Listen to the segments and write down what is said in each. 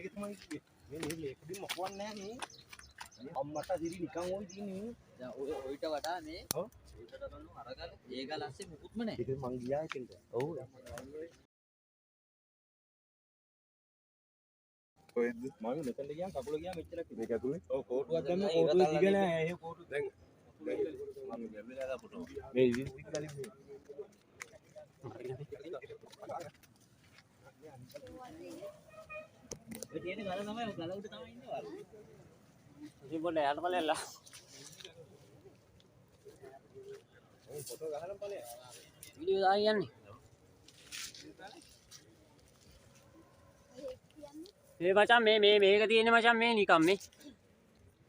ඒක තමයි කිව්වේ මේ මේකදී මොකවත් නැහැ නේ අම්මට දිරි නිකන් ওই දිනේ දැන් ඔයිට වඩා මේ ඔව් ඒකට බලන්න අරගල ඒ ගල ඇස්සේ මුකුත්ම නැහැ ඒක මං ගියා ඒකෙන්ද ඔව් කොහෙන්ද මම මෙතනට ගියා කකුල ගියා මෙච්චර මේක ඇතුලේ ඔව් කෝටුවක් දැම්ම කෝටුව දිග නෑ ඒ කෝටුව දැන් මම ගැඹුරට දාපුවා මේ ඉතින් ගලින් ඔය තියෙන ගල තමයි ගල උඩ තමයි ඉන්නේ වල ඉතින් පොඩ්ඩ යට ඵලයල්ලා ඔව් ෆොටෝ ගහලා ඵලය වීඩියෝ දාගෙන යන්නේ මේ මචං මේක තියෙන්නේ මචං මේ නිකම් මේ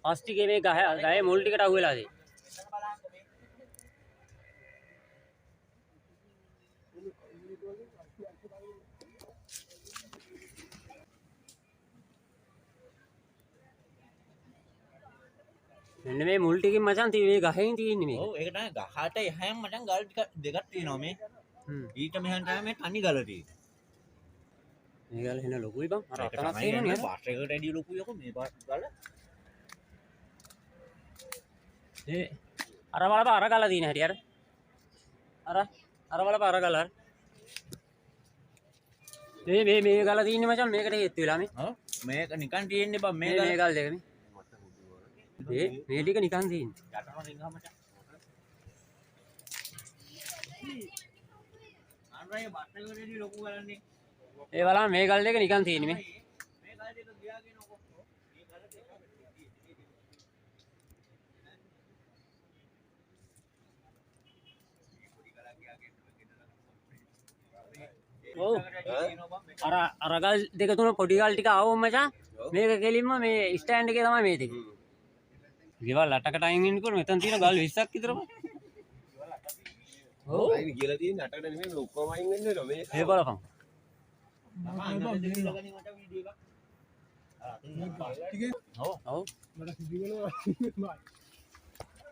ප්ලාස්ටිකේ මේ ගහේ මුල් ටිකට අහුවෙලා තියෙන්නේ මෙන්න මේ මුල් ටිකෙන් මචං මේ ගහෙන් තියෙන්නේ මේක. ඔව් ඒක තමයි ගහට එහාම මචං ගල් ටික දෙකක් තියෙනවා මේ. ඊට මෙහාට තමයි මේ තනි ගල තියෙන්නේ. මේ ගල එන ලොකුයි බං. අර අතනක් තමයි තියෙනවා මේ නේද? පාස් එකකට ඇඩිය ලොකුයි යකෝ මේ ගල. ඒ අර බලපන් අර ගල තියෙන හැටි අර බලපන් අර ගල. මේ ගල තියෙන්නේ මචං මේකට හේතු වෙලා මේ. ඔව් මේක නිකන් තියෙන්නේ බං මේ ගල් දෙක මේ. මේ ටික නිකන් තියෙන්නේ. යටම රිංගා මචං. අරයි බස් එකකට ඇඩිය ලොකු ගලන්නේ. ඒ බලන්න මේ ගල් දෙක නිකන් තියෙන්නේ මේ. මේ ගල දෙක ගියාගෙන ඔක්කොම මේ ගල දෙක ඔව් අර ගල් දෙක තුන පොඩි ගල් ටික ආවොත් මචං මේක කෙලින්ම මේ ස්ටෑන්ඩ් එකේ තමයි මේ දෙක. ගෙවල් 8කට අයින් වෙනකොට මෙතන තියෙන ගල් 20ක් විතරම. ඔව් අයින් කියලා තියෙන්නේ 8කට නෙමෙයි ඔක්කොම අයින් වෙන්නේ නෝ මේ මේ බලපන්. ඔව් මට සිද්ධ වෙනවා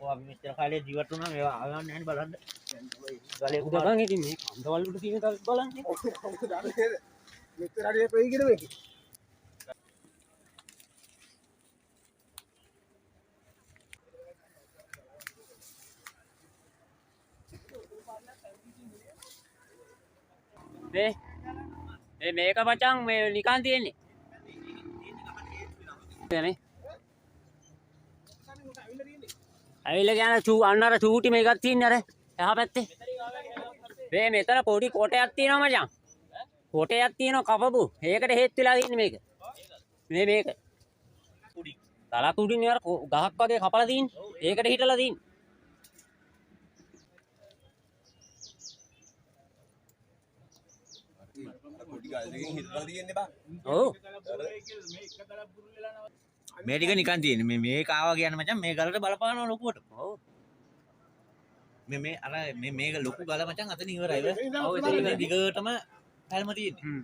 ඔව් අපි මෙච්චර කාලේ ජීවත් වුණා මේවා ආගන්න නැහැ බලන්න. ගලේ උදපන් ඉතින් මේ කන්දවල උඩ තියෙන ගල් බලන්න. මෙච්චර හරිය වෙයි කියන මේක මේක මචං මේ නිකන් තියෙන්නේ. මේ ඇවිල්ලා ගියාන අන්න අර චූටි මේකක් තියෙන්නේ අර එහා පැත්තේ. මේ මෙතන පොඩි කොටයක් තියෙනවා මචං. කොටයක් තියෙනවා කපපු. ඒකට හේත් වෙලා තියෙන්නේ මේක. මේක. කුඩි. තලක් උඩින් අර ගහක් වගේ කපලා තියෙන්නේ. ඒකට හිටලා තියෙන්නේ. පොඩි ගල් දෙකකින් හිටලා තියෙන්නේ බා ඔව්. මේ ටික නිකන් තියෙන්නේ මේ මේක ආවා කියන්නේ මචං මේ ගලට බලපානවා ලොකුවට. ඔව්. මේ අර මේක ලොකු ගල මචං අතන ඉවරයි. ඔව් ඒක දිගටම හැල්ම තියෙන්නේ.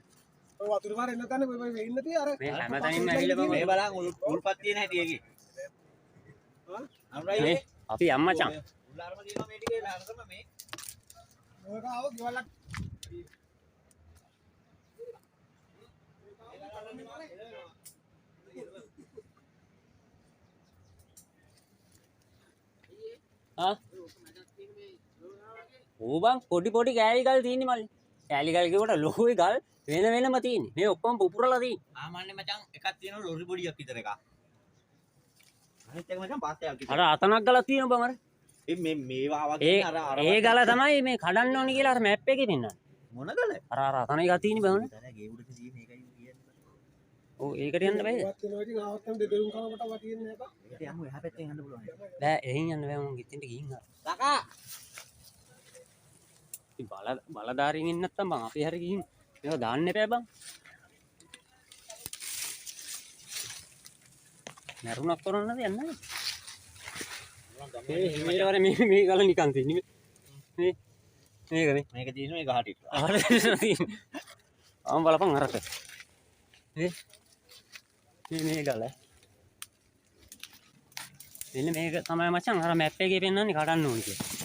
ඔය වතුර පාර එන්න තැන ඔය වෙන්න තිය අර මේ හැමතැනින්ම ඇවිල්ලා මේ බලන් උල්පත් තියෙන හැටි ඒකේ. මේ අපි යම් මචං. උල්ලාරම තියෙනවා මේ ටිකේ ලාරම මේ. ඔයක ආව ගෙවලක් ආ ඕ බං පොඩි කෑලි ගල් තියෙන්නේ මල්ලි. කෑලි ගල් කියවට ලොකුයි ගල් වෙනම තියෙන්නේ. මේ ඔක්කොම පුපුරලා තියෙන්නේ. සාමාන්‍ය මචං එකක් තියෙනවා ලොරි බොඩියක් විතර එකක්. අනිත් එක මචං පාස්ටයක් විතර. අර අතනක් ගලක් තියෙනවා බං අර. මේවා වගේ අර ඒ ගල තමයි මේ කඩන්න ඕනි කියලා අර මැප් එකේ පෙන්නන්නේ. මොන ගල? අර අතන එකක් තියෙන්නේ බං. දැන් ගේ උඩට තියෙන එකයි කියන්නේ. ඔව් ඒකට යන්න බෑ. වත් වෙනවා ඉතින් ආවත් නම් දෙදරුම් කමකට වටින්නේ නැහැ බා ඒකට යමු එහා පැත්තෙන් යන්න පුළුවන්. බෑ එහෙන් යන්න බෑ මම ගිටින්ට ගිහින් ආ. කකා ඉතින් බලදාරින් ඉන්න නැත්තම් බං අපි හරි ගිහින් මේක දාන්න එපා බං. නරුණක් කරන්නද යන්නේ? මේ හිමීරවර මේ ගල නිකන් තියෙන්නේ. මේක තියෙනවා ඒ ගහට. අර තියෙන්නේ. ආම් බලපන් අරක. මේ ගල. මෙන්න මේක තමයි මචං අර මැප් එකේ පෙන්නන්නේ කඩන්න ඕනේ කියලා.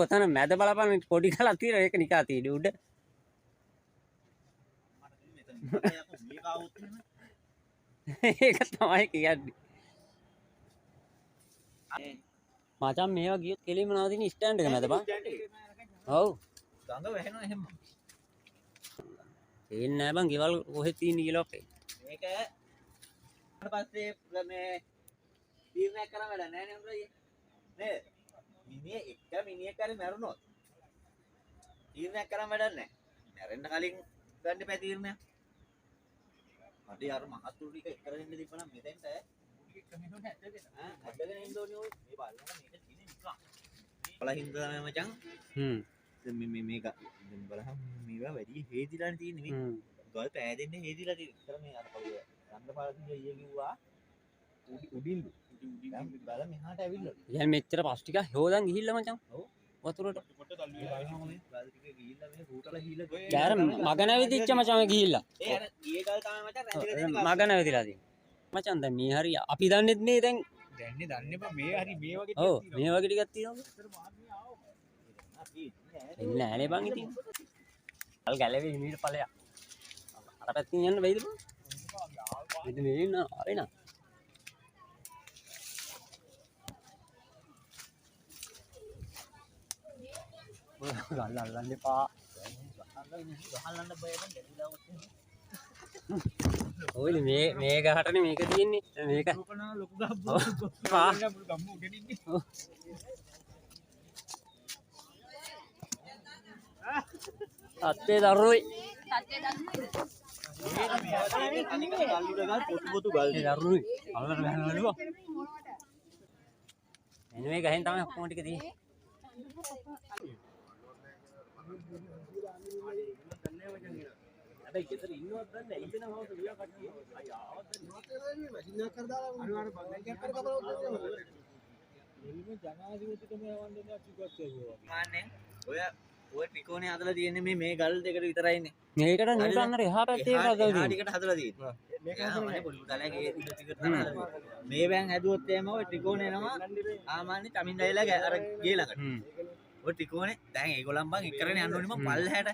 ඔතන මැද බලපන් පොඩි කලක් තියෙන ඒක නිකා තියෙන්නේ උඩ. මේක આવුත් ඒක තමයි කියන්නේ. මචං මේවා ගියොත් කෙලින්ම නවතින ස්ටෑන්ඩ් එක මැද බං. ඔව්. ගඟ වැහෙනවා එහෙම. පේන්නේ නැහැ බං ගෙවල් කොහෙද තියෙන්නේ කියලා අපේ. මේක ඊට පස්සේ මේ තීරණයක් කරන්න වැඩ නැහැ නේ උඹලා නේද? මිනිහ එක මිනිහෙක් හරි මැරුණොත් තීරණයක් කරන්න වැඩක් නැහැ. මැරෙන්න කලින් ගන්න එපා තීරණයක්. අඩේ අර මහතුරු ටික කරගෙන තිබ්බනම් මෙතෙන්ට ඇදගෙන ඉන්න ඕනේ ඔය මේ බලන්න මේක තියෙන නිකන්. බලහින්ද තමයි මචං. මේක බලහම් මේවා වැඩි හේදිලානේ තියෙන්නේ මේ. ගල් පෑදෙන්නේ හේදිලා තියෙන්නේ. ඉතල මේ අර කවුද? ගන්ධපාලසිංහ අයියා කිව්වා උඩින් දැන් බල මෙහාට ඇවිල්ලා. දැන් මෙච්චර පස් ටික හොදන් ගිහිල්ලා මචං. ඔව්. වතුරට. කොට තල්ලුවේ බලනවා මේ බල ටික ගිහිල්ලා මේ රූටලා ගිහිල්ලා. යාර මග නැවිදිච්ච මචං මේ ගිහිල්ලා. ඒ අර ඊයේ ගල් තමයි මචං රැඳිලා තියෙන්නේ. මග නැවිදිලා තියෙන්නේ. මචං දැන් මේ හරිය අපි දන්නෙත් නේ දැන්. දන්නේ බා මේ හරි මේ වගේ ඔව් මේ වගේ ටිකක් තියෙනවා. එන්නේ නැහනේ බං ඉතින්. අල් ගැලවේ හිමීට ඵලයක්. අර පැත්තෙන් යන්න බැයිද බං? මෙන්න මේ ඉන්න ආවේ නා. ගල් අල්ලන්න එපා. ගහන්න බය නම් දැරිලා ඔය මේ ගහටනේ මේක තියෙන්නේ. මේක ලොකනා ලොකු ගහ පා. ගම්මු උඩින්නේ. අත්තේ දරුවයි. තනිකර ගල් උඩ ගල් පොතු ගල් ඒ දරුවයි. අල්ලන්න බැලුවා. එන්නේ මේ ගහෙන් තමයි ඔක්කොම ටික තියෙන්නේ. හැබැයි ගෙදර ඉන්නවත් දන්නේ නැහැ ඉන්න හවස විලා කට්ටිය අය ආවත් මැෂින් එකක් කර දාලා අනිවාර්ය බංගලියක් කර කපලා උදේ එළිම ජනාධිපතිතුම යවන්න දෙයක් කිව්වත් ඒවා මාන්නේ ඔය ත්‍රිකෝණේ හදලා තියෙන්නේ මේ ගල් දෙකට විතරයිනේ මේකට නිකන් අර එහා පැත්තේ එකක් ගල් එහා ටිකට හදලා තියෙන්නේ මේක හදන්නේ පොඩි ගලක ඒ ටිකට තමයි හදලා මේ බෑන් හැදුවොත් එහෙම ඔය ත්‍රිකෝණේ නම ආමාන්‍ය චමින්දයිලා අර ගේ ළඟට ඔය ත්‍රිකෝණේ දැන් ඒගොල්ලන් බං එක්කරගෙන යන්න ඕනේ මම පල්ලහැට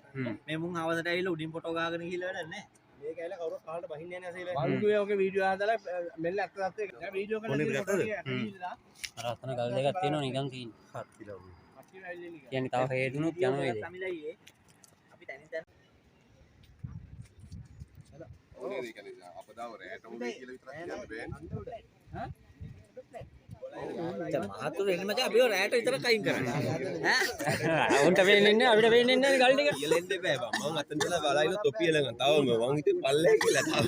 මේ මුන් අවසට ඇවිල්ලා උඩින් ෆොටෝ ගාගෙන ගිහිල්ලා වැඩක් නැහැ මේක ඇවිල්ලා කවුරුත් කාලට බහින්න යන්නේ නැසෙල වංගුවේ ඔගේ වීඩියෝ හදලා මෙල්ල අක්ක දැක්කේ දැන් වීඩියෝ කරලා අර අතන ගල් දෙකක් තියෙනවා නිකන් තියෙන්නේ. කියන්නේ තව හේදුනොත් යනවා වේද. සමිලයියේ අපි තනින් තන ඕනේ ඒ කියන්නේ අපදාව රැට උනේ කියලා විතරක් කියන්න බෑනේ. මහතුරු එන්න මචං අපිව රැට විතරක් අයින් කරන්නේ ඈ උන්ට වෙන්නේ නැහැ අපිට වෙන්නේ නැහැ ගල් ටික. කියලා එන්න බෑ බං මම අතන ඉඳලා බලයින තොපිය ළඟ තවම මං හිතේ පල්ලෑ කියලා තාම